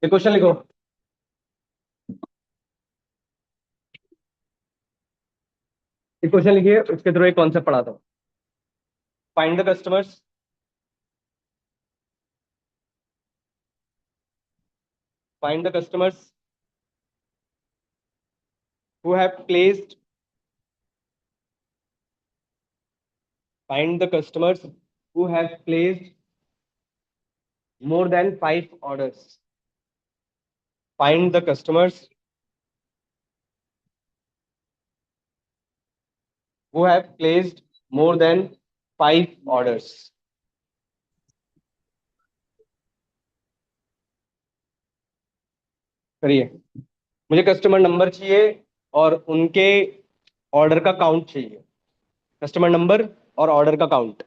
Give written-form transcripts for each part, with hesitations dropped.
ये क्वेश्चन लिखो। ये क्वेश्चन लिखिए, उसके थ्रू एक कॉन्सेप्ट पढ़ाता हूँ। Find the customers find the customers who have placed find the customers who have placed more than 5 orders. Find the customers who have placed more than 5 orders. करिए। मुझे customer number चाहिए और उनके order का count चाहिए। Customer number और order का count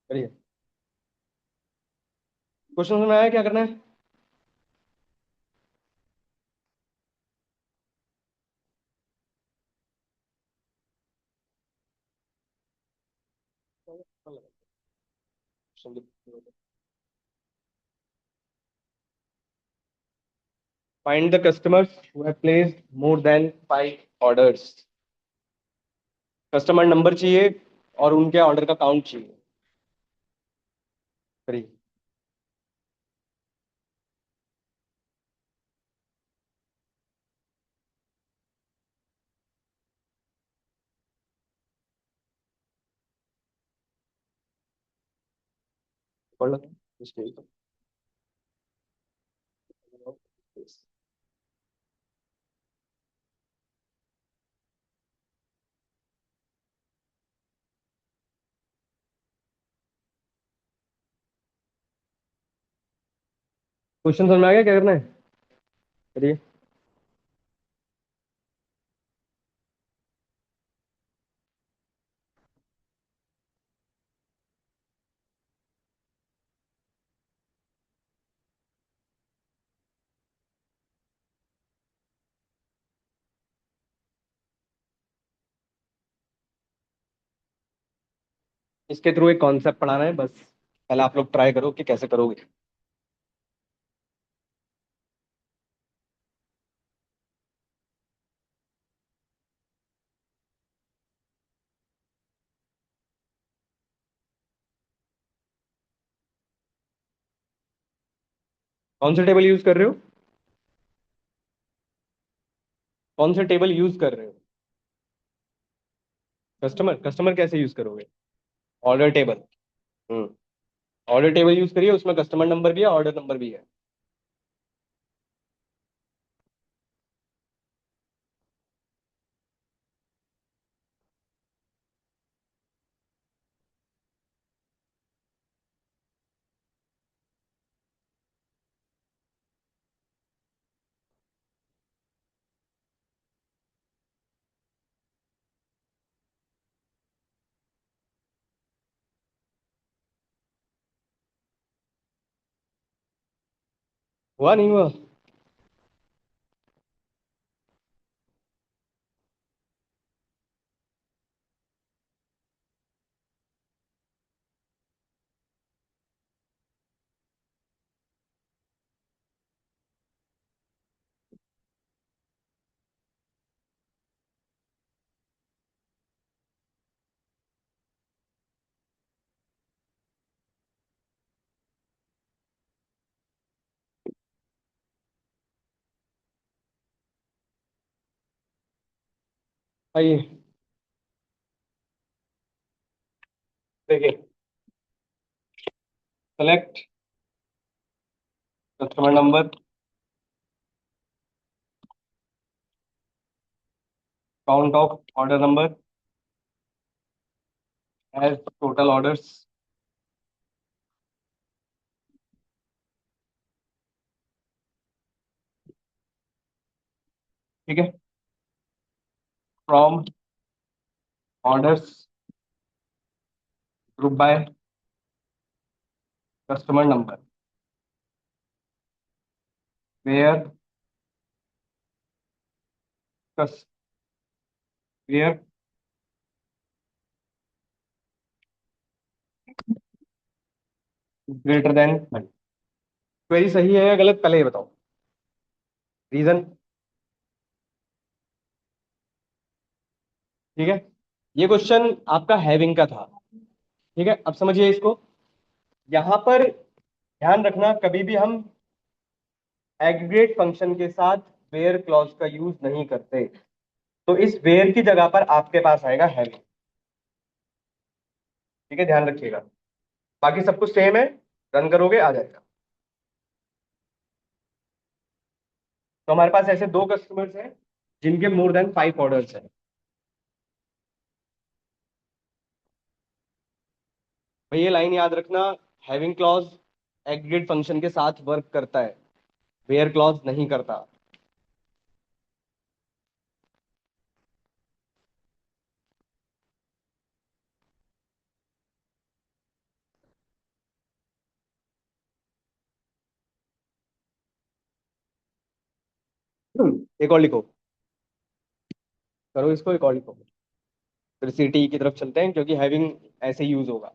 करिए। क्वेश्चन समझ में आया क्या करना है? Find the customers who have placed more than 5 orders। Customer number चाहिए और उनके ऑर्डर का काउंट चाहिए। करिए। पढ़ लो। क्वेश्चन समझ में आ गया क्या करना है? करिए। इसके थ्रू एक कॉन्सेप्ट पढ़ाना है बस। पहले आप लोग ट्राई करो कि कैसे करोगे। कौन सा टेबल यूज कर रहे हो? कौन सा टेबल यूज कर रहे हो? कस्टमर कस्टमर कैसे यूज करोगे? Order table. Hmm. Order table use करिए, उसमें कस्टमर नंबर भी है, ऑर्डर नंबर भी है। हुआ नहीं हुआ? आइए देखिए। Select customer number, count of order number as total orders. ठीक है। From orders group by customer number where कस वेयर ग्रेटर देन 100। क्वेरी सही है या गलत पहले ये बताओ, रीजन। ठीक है, ये क्वेश्चन आपका हैविंग का था। ठीक है, अब समझिए इसको। यहां पर ध्यान रखना, कभी भी हम एग्रीगेट फंक्शन के साथ वेयर क्लॉज का यूज नहीं करते। तो इस वेयर की जगह पर आपके पास आएगा हैविंग। ठीक है, ध्यान रखिएगा। बाकी सब कुछ सेम है, रन करोगे आ जाएगा। तो हमारे पास ऐसे दो कस्टमर्स हैं जिनके मोर देन 5 ऑर्डर्स हैं। भाई ये लाइन याद रखना, हैविंग क्लॉज एग्रीगेट फंक्शन के साथ वर्क करता है, वेयर क्लॉज नहीं करता। एक और लिखो, करो इसको, एक और लिखो। फिर सीटी की तरफ चलते हैं, क्योंकि हैविंग ऐसे यूज होगा।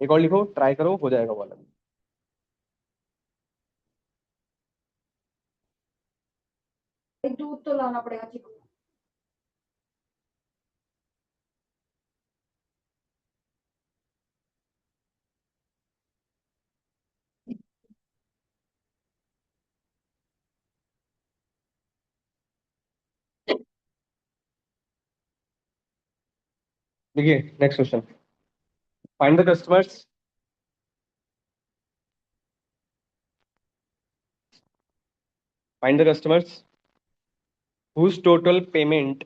एक और लिखो, ट्राई करो, हो जाएगा वाला। दूध तो लाना पड़ेगा चिकू। देखिए next question. Find the customers, find the customers whose total payment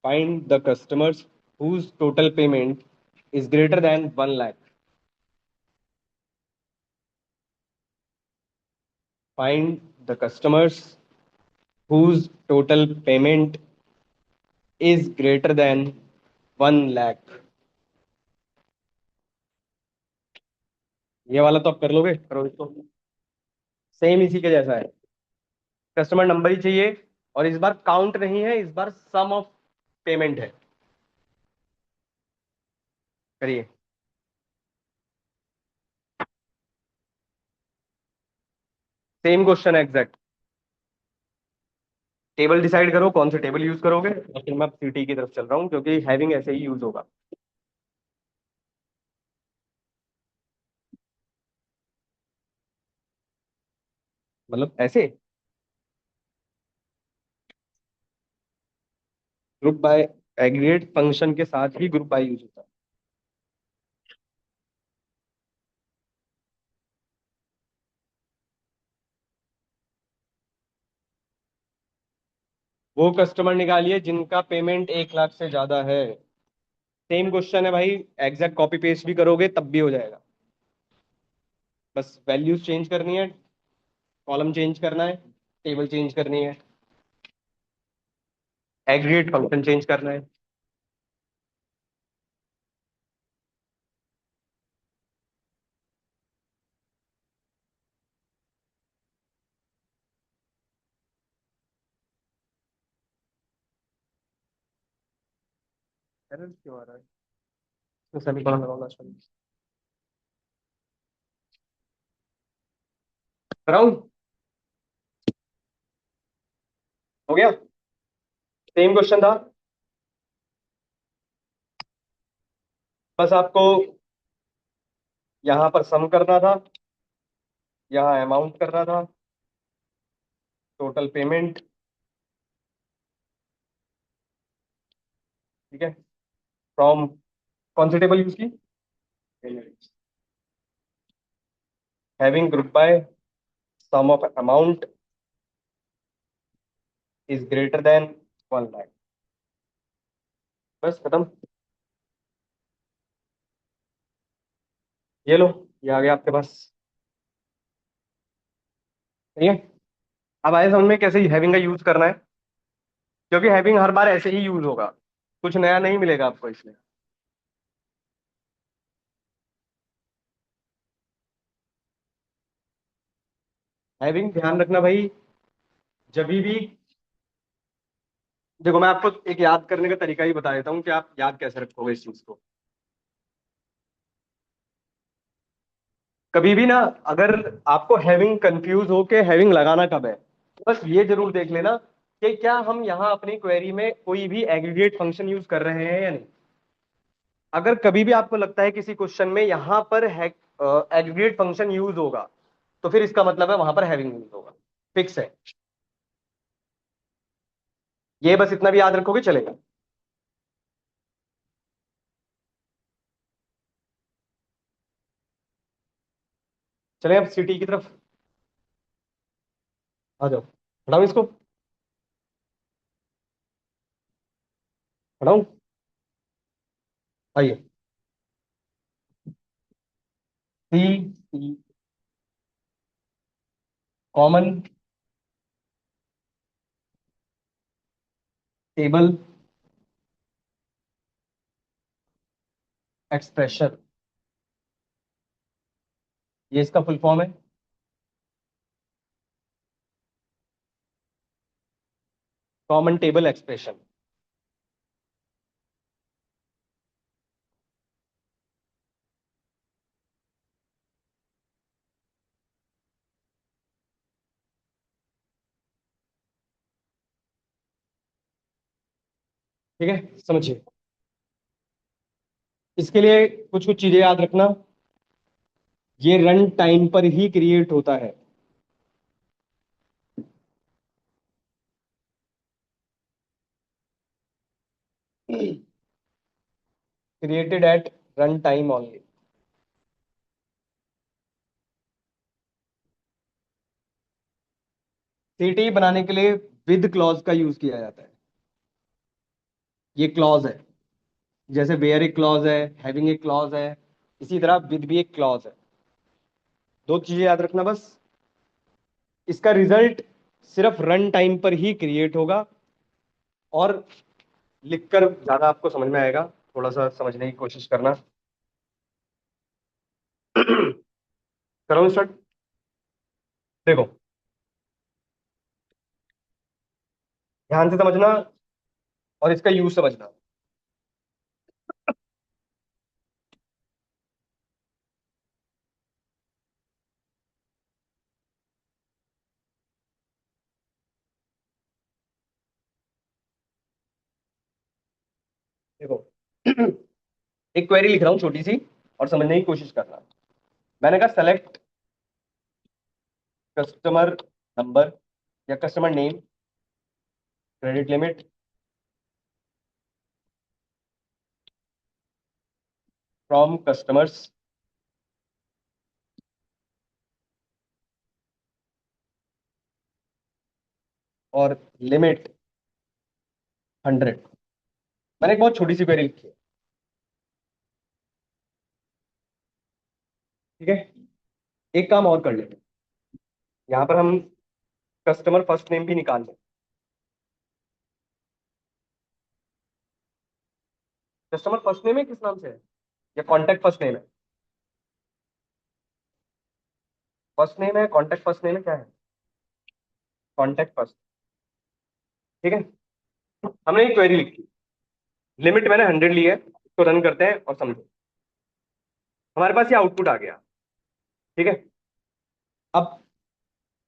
find the customers whose total payment is greater than 1 lakh. Find the customers whose total payment is greater than 1 lakh. ये वाला तो आप कर लोगे, करो इसको। Same इसी के जैसा है, कस्टमर नंबर ही चाहिए। और इस बार काउंट नहीं है, इस बार सम ऑफ पेमेंट है। करिए। सेम क्वेश्चन है एग्जैक्ट। टेबल डिसाइड करो कौन से टेबल यूज करोगे, और फिर मैं सीटी की तरफ चल रहा हूँ, क्योंकि हैविंग ऐसे ही यूज होगा। मतलब ऐसे ग्रुप बाय एग्रीगेट फंक्शन के साथ ही ग्रुप बाय यूज होता है। वो कस्टमर निकालिए जिनका पेमेंट 1 लाख से ज्यादा है। सेम क्वेश्चन है भाई, एग्जैक्ट कॉपी पेस्ट भी करोगे तब भी हो जाएगा। बस वैल्यूज चेंज करनी है, कॉलम चेंज करना है, टेबल चेंज करनी है, एग्रीगेट फंक्शन चेंज करना है। एरर क्यों आ रहा है? तो सेमीकोलन लगाओ लास्ट में। कराऊं? हो गया, सेम क्वेश्चन था। बस आपको यहाँ पर सम करना था, यहाँ अमाउंट करना था, टोटल पेमेंट। ठीक है, फ्रॉम कौन सी टेबल यूज की? Having group by sum of amount is greater than 1 lakh. बस खत्म। ये लो, ये आ गया आपके पास। ठीक है, अब आए समझ में कैसे हैविंग का यूज करना है, क्योंकि हैविंग हर बार ऐसे ही यूज होगा, कुछ नया नहीं मिलेगा आपको इसमें। हैविंग ध्यान रखना भाई, जब भी देखो मैं आपको एक याद करने का तरीका ही बता देता हूँ कि आप याद कैसे रखोगे इस चीज को। कभी भी ना, अगर आपको हैविंग कंफ्यूज हो के हैविंग लगाना कब है, तो बस ये जरूर देख लेना कि क्या हम यहाँ अपनी क्वेरी में कोई भी एग्रीगेट फंक्शन यूज कर रहे हैं या नहीं। अगर कभी भी आपको लगता है किसी क्वेश्चन में यहाँ पर एग्रीगेट फंक्शन यूज होगा, तो फिर इसका मतलब है वहां पर हैविंग यूज होगा। फिक्स है। ये बस इतना भी याद रखोगे चलेगा। चले अब सिटी की तरफ आ जाओ। हटाऊं इसको? हटाऊं? आइए। सी कॉमन टेबल एक्सप्रेशन, ये इसका फुल फॉर्म है। Common table expression. ठीक है, समझिए। इसके लिए कुछ कुछ चीजें याद रखना। ये रन टाइम पर ही क्रिएट होता है। Created at run time only. सीटी बनाने के लिए विद क्लॉज का यूज किया जाता है। ये क्लॉज है, जैसे वेयर एक क्लॉज है, हैविंग एक क्लॉज है, इसी तरह विद भी एक क्लॉज है। दो चीजें याद रखना बस। इसका रिजल्ट सिर्फ रन टाइम पर ही क्रिएट होगा, और लिखकर ज्यादा आपको समझ में आएगा। थोड़ा सा समझने की कोशिश करना। करो स्टार्ट। देखो, ध्यान से समझना और इसका यूज समझना। देखो, एक क्वेरी लिख रहा हूँ छोटी सी, और समझने की कोशिश करना। मैंने कहा सेलेक्ट कस्टमर नंबर या customer name, credit limit from customers, और लिमिट 100। मैंने एक बहुत छोटी सी क्वेरी लिखी है। ठीक है, एक काम और कर लेते हैं। यहाँ पर हम कस्टमर फर्स्ट नेम भी निकाल लें। कस्टमर फर्स्ट नेम है किस नाम से है, या कॉन्टैक्ट फर्स्ट नेम है? फर्स्ट नेम है, कॉन्टैक्ट फर्स्ट नेम है, क्या है? Contact first. ठीक है, हमने एक क्वेरी लिखी, लिमिट मैंने 100 ली है। इसको रन करते हैं और समझो। हमारे पास ये आउटपुट आ गया। ठीक है, अब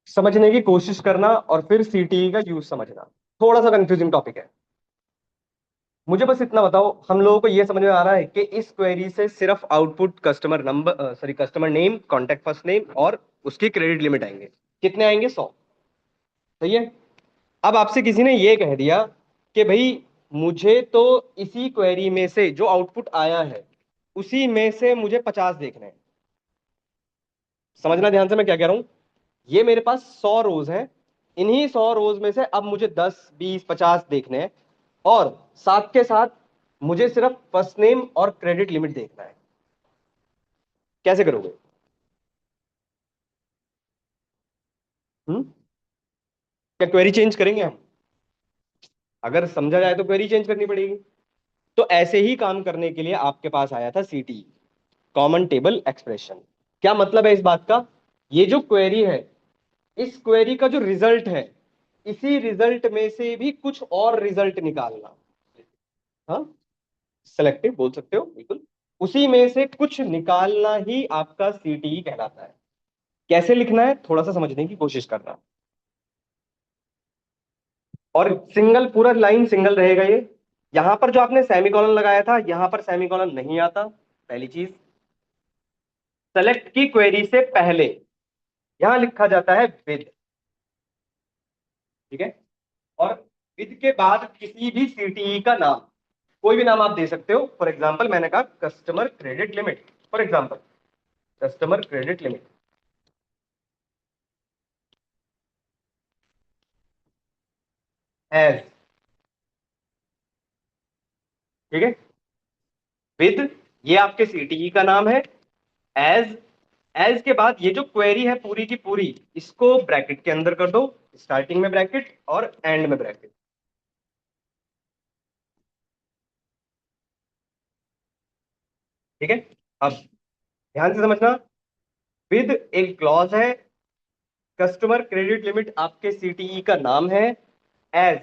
समझने की कोशिश करना और फिर सीटीई का यूज समझना। थोड़ा सा कंफ्यूजिंग टॉपिक है। मुझे बस इतना बताओ, हम लोगों को यह समझ में आ रहा है कि इस क्वेरी से सिर्फ output customer number, sorry, customer name, contact first name और उसकी क्रेडिट लिमिट आएंगे। कितने आएंगे? 100। सही है। अब आपसे किसी ने यह कह दिया कि भाई मुझे तो इसी क्वेरी में से जो आउटपुट आया है उसी में से मुझे 50 देखने हैं। समझना ध्यान से मैं क्या कह रहा हूं। ये मेरे पास 100 रोज हैं। इन्हीं 100 रोज में से अब मुझे 10, 20, 50 देखने हैं, और साथ के साथ मुझे सिर्फ फर्स्ट नेम और क्रेडिट लिमिट देखना है। कैसे करोगे? हम्म क्या क्वेरी चेंज करेंगे हम? अगर समझा जाए तो क्वेरी चेंज करनी पड़ेगी। तो ऐसे ही काम करने के लिए आपके पास आया था सीटी, कॉमन टेबल एक्सप्रेशन। क्या मतलब है इस बात का? ये जो क्वेरी है, इस क्वेरी का जो रिजल्ट है इसी रिजल्ट में से भी कुछ और रिजल्ट निकालना। हाँ, सेलेक्टिव बोल सकते हो बिल्कुल। उसी में से कुछ निकालना ही आपका सीटीई कहलाता है। कैसे लिखना है थोड़ा सा समझने की कोशिश करना। और सिंगल, पूरा लाइन सिंगल रहेगा ये। यहां पर जो आपने सेमीकोलन लगाया था, यहां पर सेमीकोलन नहीं आता, पहली चीज। सेलेक्ट की क्वेरी से पहले यहां लिखा जाता है विद। ठीक है। और विद के बाद किसी भी सीटीई का नाम, कोई भी नाम आप दे सकते हो। फॉर एग्जाम्पल मैंने कहा customer credit limit, for example customer credit limit as. ठीक है। विद, ये आपके सीटीई का नाम है। एज, एज के बाद ये जो क्वेरी है पूरी की पूरी, इसको ब्रैकेट के अंदर कर दो। स्टार्टिंग में ब्रैकेट और एंड में ब्रैकेट। ठीक है। अब ध्यान से समझना। विद एक क्लॉज है, कस्टमर क्रेडिट लिमिट आपके सीटीई का नाम है। एज,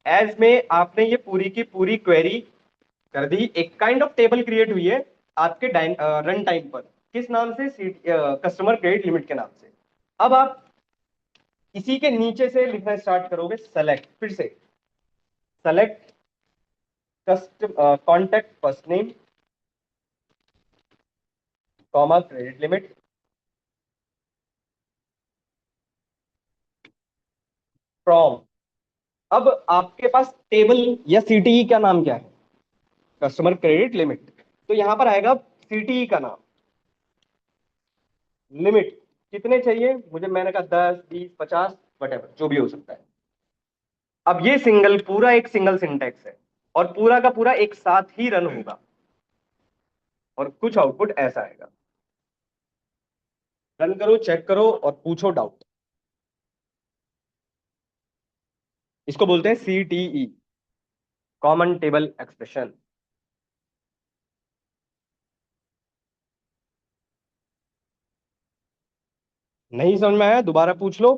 एज में आपने ये पूरी की पूरी क्वेरी कर दी। एक काइंड ऑफ टेबल क्रिएट हुई है आपके रन टाइम पर। किस नाम से? कस्टमर क्रेडिट लिमिट के नाम से। अब आप इसी के नीचे से लिखना स्टार्ट करोगे सेलेक्ट, फिर से select contact first name comma credit limit from. अब आपके पास टेबल या सीटीई का नाम क्या है? Customer credit limit. तो यहां पर आएगा सीटीई का नाम, लिमिट कितने चाहिए मुझे, मैंने कहा 10 20 50 वटेवर जो भी हो सकता है। अब ये सिंगल, पूरा एक सिंगल सिंटेक्स है और पूरा का पूरा एक साथ ही रन होगा और कुछ आउटपुट ऐसा आएगा। रन करो, चेक करो और पूछो डाउट। इसको बोलते हैं सीटीई, कॉमन टेबल एक्सप्रेशन। नहीं समझ में आया दोबारा पूछ लो।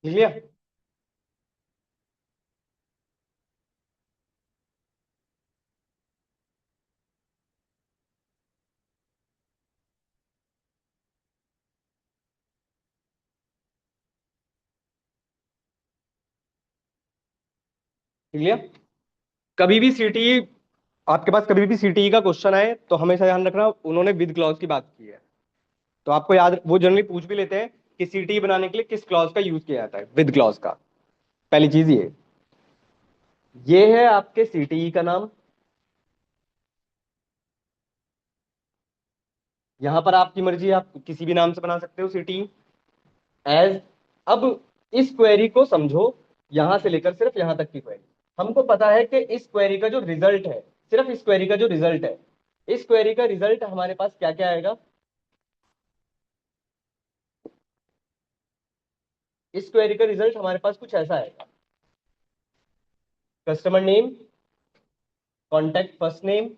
लिख लिया? लिख लिया? कभी भी सीटीई, आपके पास कभी भी सीटीई का क्वेश्चन आए तो हमेशा ध्यान रखना उन्होंने विद क्लॉज की बात की है। तो आपको याद, वो जनरली पूछ भी लेते हैं कि सीटीई बनाने के लिए किस क्लॉज का यूज किया जाता है, विद क्लॉज का। पहली चीज ये है आपके सीटीई का नाम। यहां पर आपकी मर्जी, आप किसी भी नाम से बना सकते हो सीटीई एज। अब इस क्वेरी को समझो, यहां से लेकर सिर्फ यहां तक की क्वेरी। हमको पता है कि इस क्वेरी का जो रिजल्ट है, सिर्फ इस क्वेरी का जो रिजल्ट है, इस क्वेरी का रिजल्ट हमारे पास क्या क्या आएगा? इस क्वेरी का रिजल्ट हमारे पास कुछ ऐसा आएगा। Customer name, contact first name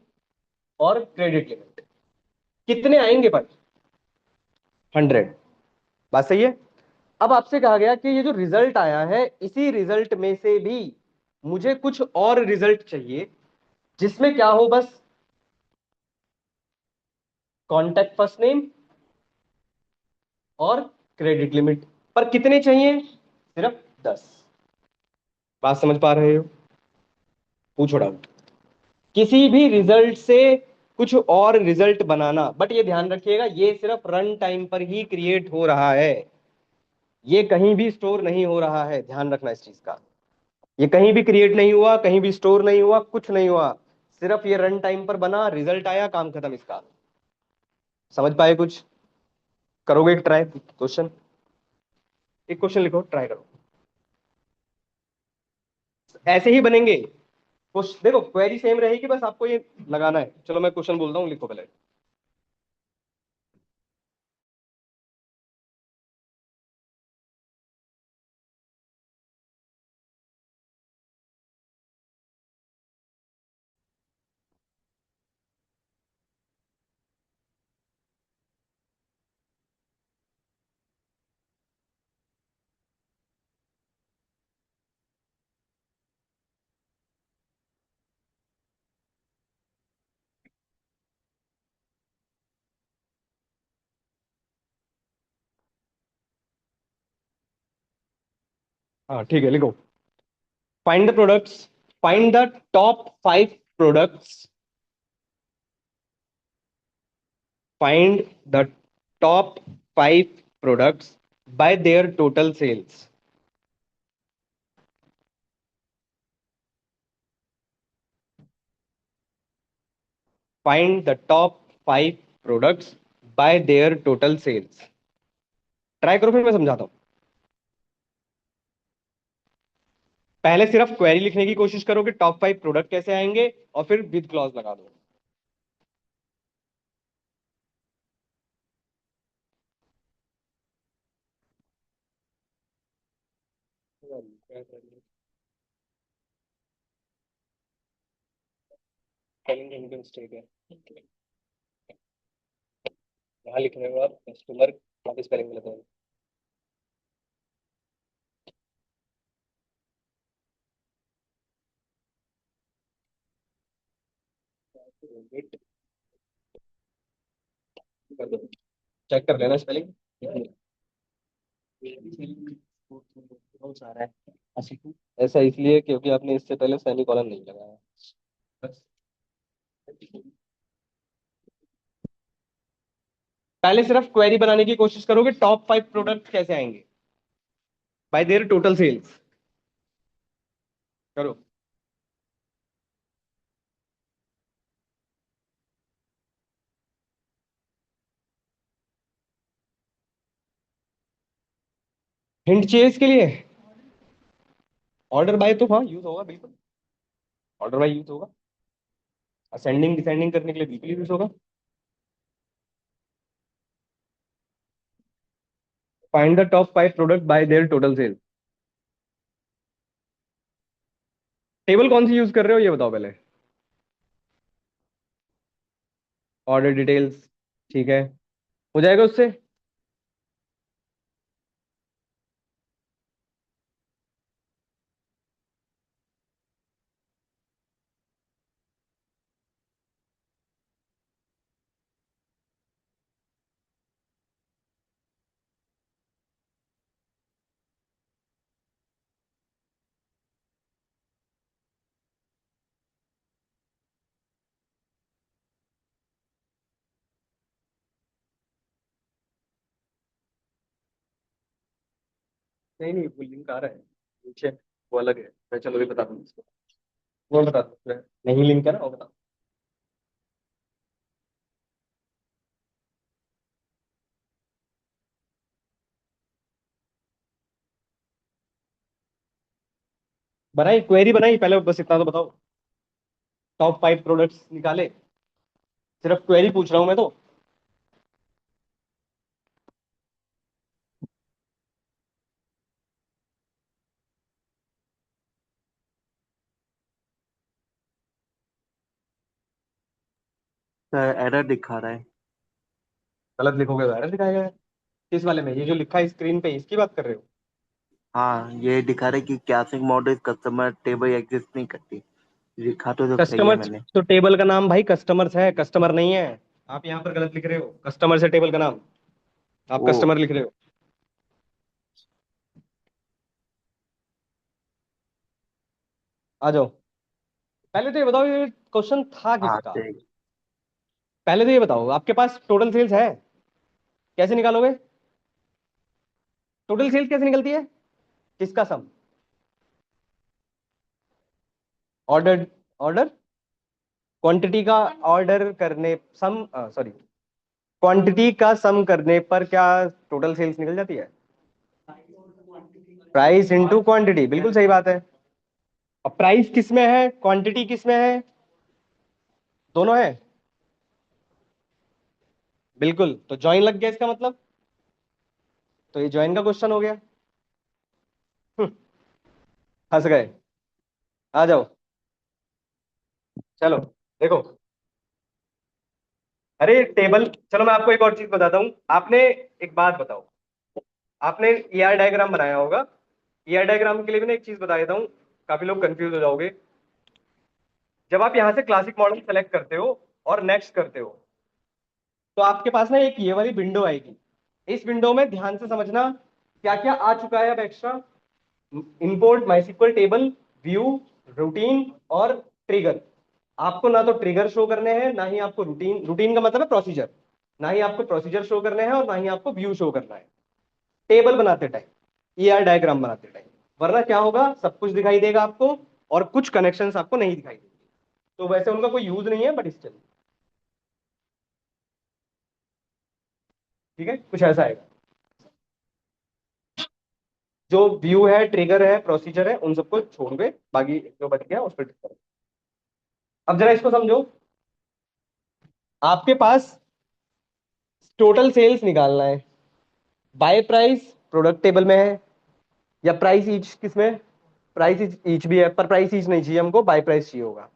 और क्रेडिट लिमिट। कितने आएंगे पर? 100। बात सही है। अब आपसे कहा गया कि ये जो रिजल्ट आया है, इसी रिजल्ट में से भी मुझे कुछ और रिजल्ट चाहिए जिसमें क्या हो, बस कॉन्टैक्ट फर्स्ट नेम और क्रेडिट लिमिट। पर कितने चाहिए? सिर्फ 10। बात समझ पा रहे हो? पूछो डाउट। किसी भी रिजल्ट से कुछ और रिजल्ट बनाना, बट ये ध्यान रखिएगा ये सिर्फ रन टाइम पर ही क्रिएट हो रहा है। ये कहीं भी स्टोर नहीं हो रहा है, ध्यान रखना इस चीज का। ये कहीं भी क्रिएट नहीं हुआ, कहीं भी स्टोर नहीं हुआ, कुछ नहीं हुआ। सिर्फ ये रन टाइम पर बना, रिजल्ट आया, काम खत्म इसका। समझ पाए कुछ? करोगे एक ट्राई क्वेश्चन? एक क्वेश्चन लिखो, ट्राई करो। ऐसे ही बनेंगे कुछ। देखो क्वेरी सेम रहेगी, बस आपको ये लगाना है। चलो मैं क्वेश्चन बोलता हूँ, लिखो पहले। हाँ ठीक है, लिखो। Find the products, find the top 5 products, find the top 5 products by their total sales. Find the top 5 products by their total sales. Try करो, फिर मैं समझाता हूँ। पहले सिर्फ क्वेरी लिखने की कोशिश करो कि टॉप 5 प्रोडक्ट कैसे आएंगे, और फिर विद क्लॉज लगा दो। यहाँ लिख रहे हो आप कस्टमर, वहाँ पे स्पेलिंग गलत है। वेट कर दो, चेक कर लेना स्पेलिंग। बहुत सारा है। ऐसा इसलिए क्योंकि आपने इससे पहले सेमीकोलन नहीं लगाया। बस। पहले सिर्फ क्वेरी बनाने की कोशिश करो कि टॉप 5 प्रोडक्ट कैसे आएंगे बाय देयर टोटल सेल्स। करो। हिंट चाहिए इसके लिए? ऑर्डर बाय तो हाँ यूज होगा बिल्कुल। ऑर्डर बाय यूज होगा। असेंडिंग डिसेंडिंग करने के लिए बिल्कुल यूज होगा। Find the top 5 product by their total sales. Table कौन सी यूज कर रहे हो ये बताओ पहले। Order details. ठीक है, हो जाएगा उससे। नहीं नहीं, वो लिंक आ रहा है नीचे, वो अलग है। मैं चलो भी बता दूँ इसको, वो बता दूँ। नहीं लिंक है ना, वो बता। बनाई क्वेरी बनाई पहले, बस इतना तो बताओ। टॉप 5 प्रोडक्ट्स निकाले? सिर्फ क्वेरी पूछ रहा हूं मैं तो। सर एरर दिखा रहा है। गलत लिखोगे तो एरर दिखाएगा। किस वाले में, ये जो लिखा है स्क्रीन पे, इसकी बात कर रहे हो? हाँ, ये दिखा रहा है कि classic model customer table exist नहीं करती। लिखा तो सही है कस्टमर मैंने। तो टेबल का नाम भाई कस्टमर्स है, कस्टमर नहीं है। आप यहाँ पर गलत लिख रहे हो, कस्टमर से टेबल का नाम, आप ओ। कस्टमर लिख रहे हो। आ जाओ। पहले तो ये बताओ, ये क्वेश्चन था हाँ किसका? ठीक। पहले तो ये बताओ, आपके पास टोटल सेल्स है? कैसे निकालोगे? टोटल सेल्स कैसे निकलती है? किसका सम? ऑर्डर, ऑर्डर क्वांटिटी का ऑर्डर करने सम, सॉरी, क्वांटिटी का सम करने पर क्या टोटल सेल्स निकल जाती है? प्राइस इंटू क्वांटिटी, बिल्कुल सही बात है। अब प्राइस किस में है, क्वांटिटी किस में है? दोनों है। बिल्कुल, तो ज्वाइन लग गया इसका मतलब। तो ये ज्वाइन का क्वेश्चन हो गया। हम्म, फंस गए। आ जाओ। चलो देखो। अरे टेबल, चलो मैं आपको एक और चीज बताता हूँ। आपने एक बात बताओ, आपने ईआर डायग्राम बनाया होगा। ईआर डायग्राम के लिए भी ना एक चीज बता देता हूँ, काफी लोग कंफ्यूज हो जाओगे। जब आप यहाँ से क्लासिक मॉडल सेलेक्ट करते हो और नेक्स्ट करते हो, तो आपके पास ना एक ये वाली विंडो आएगी। इस विंडो में ध्यान से समझना क्या क्या आ चुका है अब extra. Import MySQL table, view, routine और ट्रिगर। आपको ना तो ट्रिगर शो करने हैं, ना ही आपको रूटीन, रूटीन का मतलब है प्रोसीजर, ना ही आपको प्रोसीजर शो करने हैं और ना ही आपको व्यू शो करना है टेबल बनाते टाइम, ईआर डायग्राम बनाते टाइम। वरना क्या होगा, सब कुछ दिखाई देगा आपको और कुछ कनेक्शंस आपको नहीं दिखाई देंगे। तो वैसे उनका कोई यूज नहीं है, बट स्टिल ठीक है, कुछ ऐसा है। जो व्यू है, ट्रिगर है, प्रोसीजर है, उन सबको छोड़ के बाकी जो बच गया उस पर टिक करो। अब जरा इसको समझो। आपके पास टोटल सेल्स निकालना है, बाय प्राइस प्रोडक्ट टेबल में है, या प्राइस ईच, किसमें, प्राइस ईच भी है, पर प्राइस ईच नहीं चाहिए हमको, बाय प्राइस चाहिए होगा।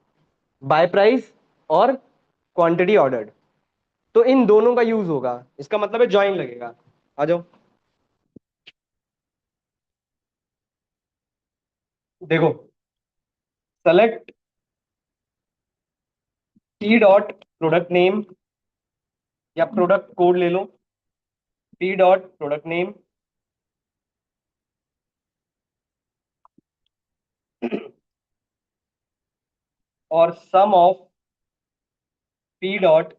बाय प्राइस और क्वांटिटी ऑर्डर्ड, तो इन दोनों का यूज होगा, इसका मतलब है ज्वाइन लगेगा। आ जाओ, देखो, select P dot product name, या प्रोडक्ट कोड ले लो, पी डॉट प्रोडक्ट नेम और sum of P dot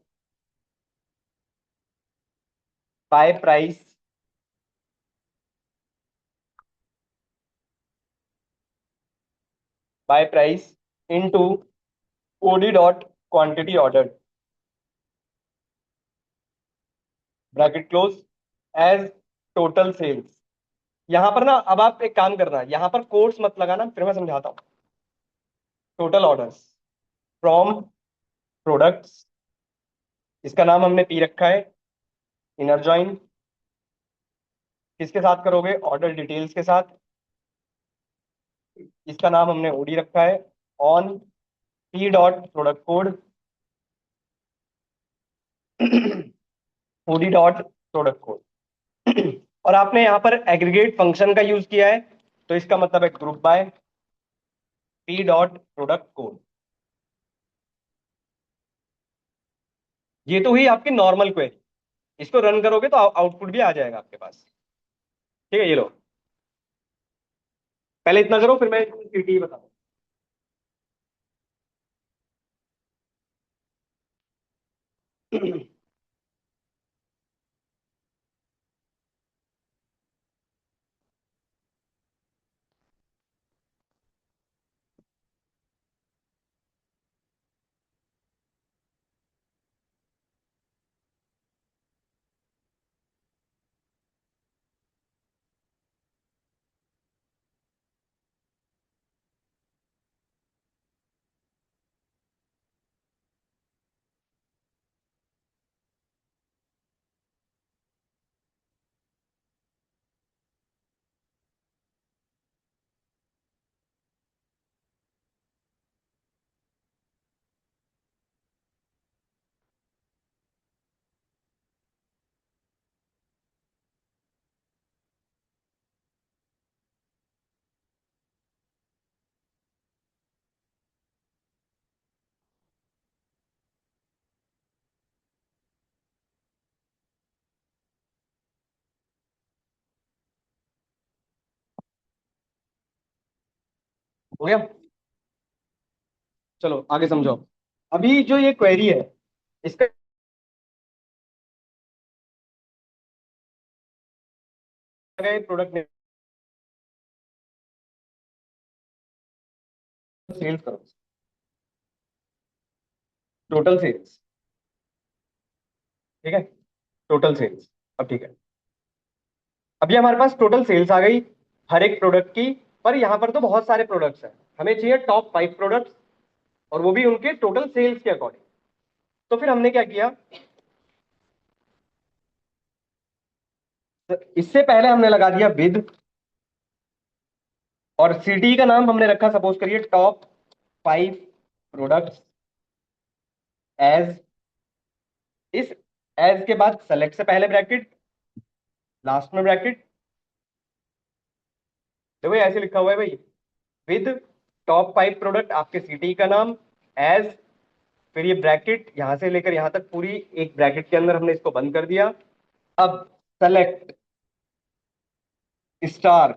buy price into OD dot quantity order, bracket close, as total sales. यहां पर ना, अब आप एक काम करना, यहां पर कोट्स मत लगाना, फिर मैं समझाता हूं। टोटल ऑर्डर्स फ्रॉम प्रोडक्ट्स, इसका नाम हमने पी रखा है, इनर जॉइन किसके साथ करोगे, ऑर्डर डिटेल्स के साथ, इसका नाम हमने ओडी रखा है, on P dot product code, OD dot product code. और आपने यहां पर एग्रीगेट फंक्शन का यूज किया है, तो इसका मतलब है group by P dot product code. ये तो हुई आपकी नॉर्मल क्वेरी, इसको रन करोगे तो आउटपुट भी आ जाएगा आपके पास। ठीक है, ये लो, पहले इतना करो, फिर मैं सीटी बताऊँ। हो गया, चलो आगे समझो। अभी जो ये क्वेरी है, इसका प्रोडक्ट सेल्स करो, टोटल सेल्स, ठीक है, टोटल सेल्स। अब ठीक है, अभी हमारे पास टोटल सेल्स आ गई हर एक प्रोडक्ट की, पर यहां पर तो बहुत सारे प्रोडक्ट्स हैं, हमें चाहिए टॉप 5 प्रोडक्ट्स, और वो भी उनके टोटल सेल्स के अकॉर्डिंग। तो फिर हमने क्या किया, इससे पहले हमने लगा दिया विद, और सिटी का नाम हमने रखा, सपोज करिए टॉप 5 प्रोडक्ट्स एज, इस एज के बाद सेलेक्ट से पहले ब्रैकेट, लास्ट में ब्रैकेट। देखो ये ऐसे लिखा हुआ है भाई, विद टॉप 5 प्रोडक्ट, आपके सिटी का नाम, एज, फिर ये ब्रैकेट यहां से लेकर यहां तक पूरी एक ब्रैकेट के अंदर हमने इसको बंद कर दिया। अब सेलेक्ट स्टार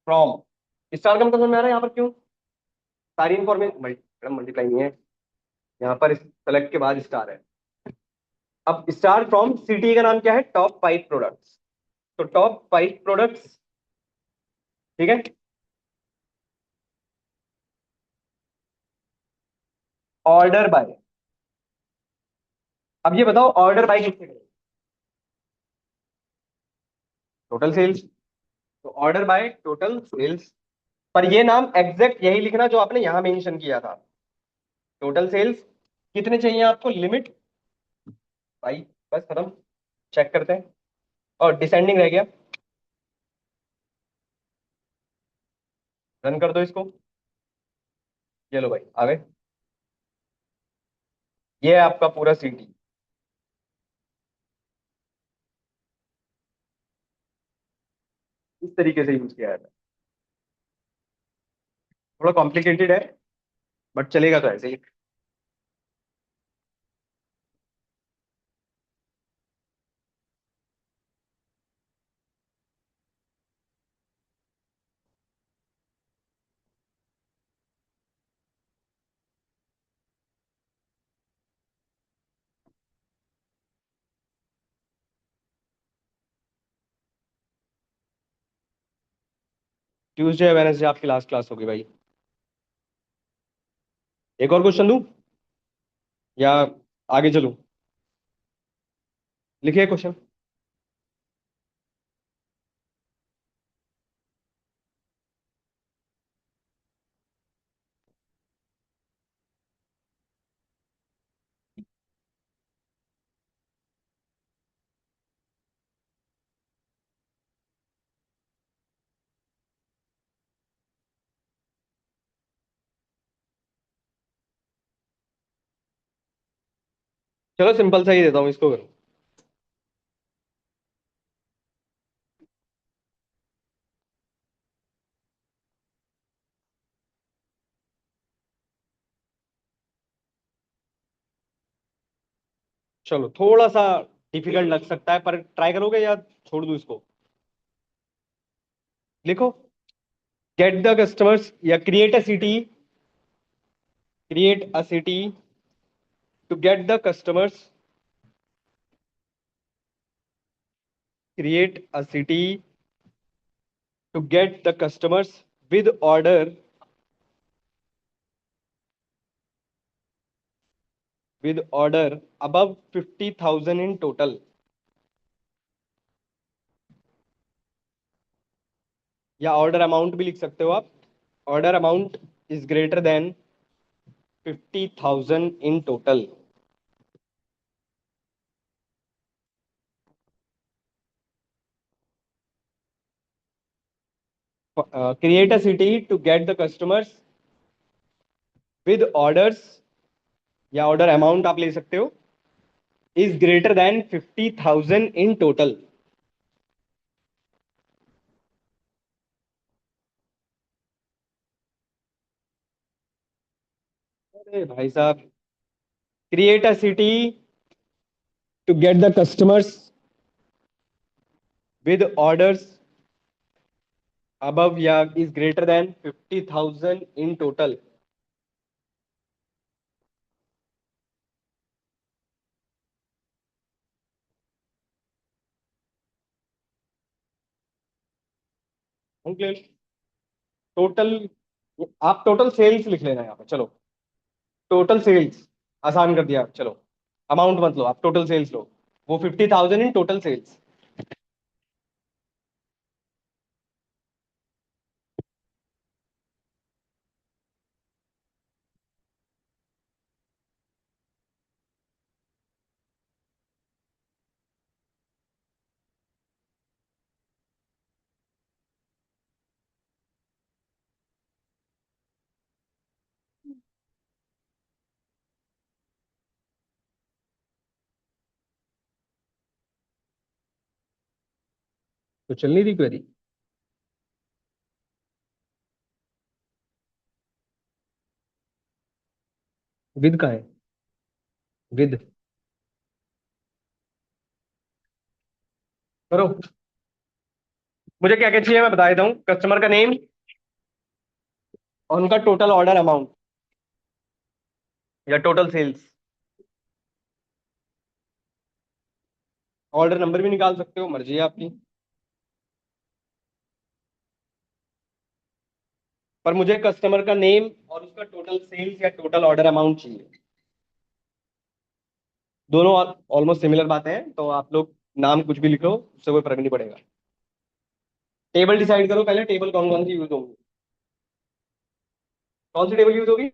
फ्रॉम। स्टार का मतलब समझ में आ रहा है यहाँ पर क्यों? सारी इंफॉर्मेशन मल्टीप्लाई नहीं है, यहाँ पर सेलेक्ट के बाद स्टार है। अब स्टार फ्रॉम सिटी का नाम क्या है? Top 5 products. तो टॉप 5 प्रोडक्ट्स, ठीक है। Order by. अब ये बताओ ऑर्डर बाय किससे करें? Total sales. तो ऑर्डर बाय टोटल सेल्स, पर ये नाम एग्जैक्ट यही लिखना जो आपने यहां मेंशन किया था। टोटल सेल्स कितने चाहिए आपको? लिमिट भाई, बस खत्म। चेक करते हैं। और डिसेंडिंग रह गया, रन कर दो इसको। ये लो भाई आ गए। ये है आपका पूरा सिटी। इस तरीके से यूज किया है। थोड़ा कॉम्प्लिकेटेड है, बट चलेगा तो ऐसे ही। ट्यूसडे वेडनेसडे आपकी लास्ट क्लास होगी भाई। एक और क्वेश्चन दूं या आगे चलूं? लिखिए क्वेश्चन। चलो सिंपल सा ही देता हूँ इसको करो। चलो थोड़ा सा डिफिकल्ट लग सकता है, पर ट्राई करोगे या छोड़ दूं इसको? लिखो। गेट द कस्टमर्स या create a city to get the customers, create a city to get the customers with order above 50,000 in total. या ऑर्डर अमाउंट भी लिख सकते हो आप। Order amount is greater than 50,000 in total. Create a city to get the customers with orders, या order amount आप ले सकते हो, is greater than 50,000 in total. अरे भाई साहब, create a city to get the customers with orders above या is greater than 50,000 in total. Total, आप टोटल सेल्स लिख लेना यहाँ पे। चलो टोटल सेल्स आसान कर दिया। चलो अमाउंट मत लो, आप टोटल सेल्स लो। वो 50,000 इन टोटल सेल्स। तो चल नहीं रही क्वेरी? विद का है? विद, करो। मुझे क्या क्या चाहिए मैं बता देता हूँ, कस्टमर का नेम और उनका टोटल ऑर्डर अमाउंट या टोटल सेल्स। ऑर्डर नंबर भी निकाल सकते हो, मर्जी है आपकी, पर मुझे कस्टमर का नेम और उसका टोटल सेल्स या टोटल ऑर्डर अमाउंट चाहिए। दोनों ऑलमोस्ट सिमिलर बातें हैं, तो आप लोग नाम कुछ भी लिखो, उससे कोई फर्क नहीं पड़ेगा। टेबल डिसाइड करो पहले, टेबल कौन कौन सी यूज होंगी, कौन सी टेबल यूज होगी।